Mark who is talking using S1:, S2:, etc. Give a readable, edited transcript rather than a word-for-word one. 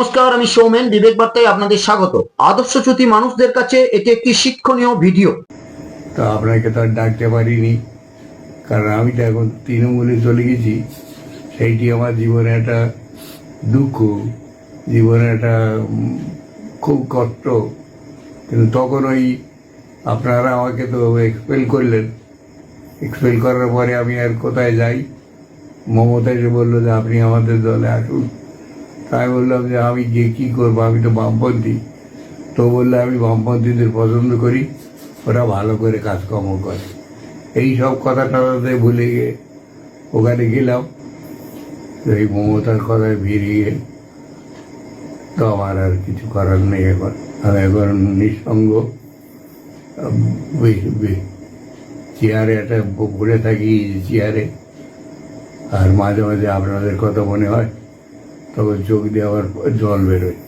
S1: নমস্কার, আমি সৌমেন। বিবেক বার্তায় আপনাদের স্বাগত। আদর্শচ্যুতি মানুষদের কাছে এটি একটি শিক্ষণীয় ভিডিও।
S2: তো আপনাকে তো আর ডাকতে পারিনি, কারণ আমি তো এখন তৃণমূলে চলে গেছি। সেইটি আমার জীবনে একটা দুঃখ, জীবনে একটা খুব কষ্ট। কিন্তু তখন ওই আপনারা আমাকে তো এক্সপেল করলেন। এক্সপেল করার পরে আমি আর কোথায় যাই? মমতা এসে বললো যে আপনি আমাদের দলে আসুন। তাই বললাম যে আমি গিয়ে কী করবো, আমি তো বামপন্থী। তো বললে আমি বামপন্থীদের পছন্দ করি, ওরা ভালো করে কাজকর্ম করে। এই সব কথা টথাতে ভুলে গিয়ে ওখানে গেলাম। এই মমতার কথায় ভিড়িয়ে তো আমার আর কিছু করার নেই। এখন আমি এখন নিঃসঙ্গ, চেয়ারে একটা পড়ে থাকি, চেয়ারে। আর মাঝে মাঝে আপনাদের কথা মনে হয়, তখন চোখ দিয়ে আবার জল বেরোয়।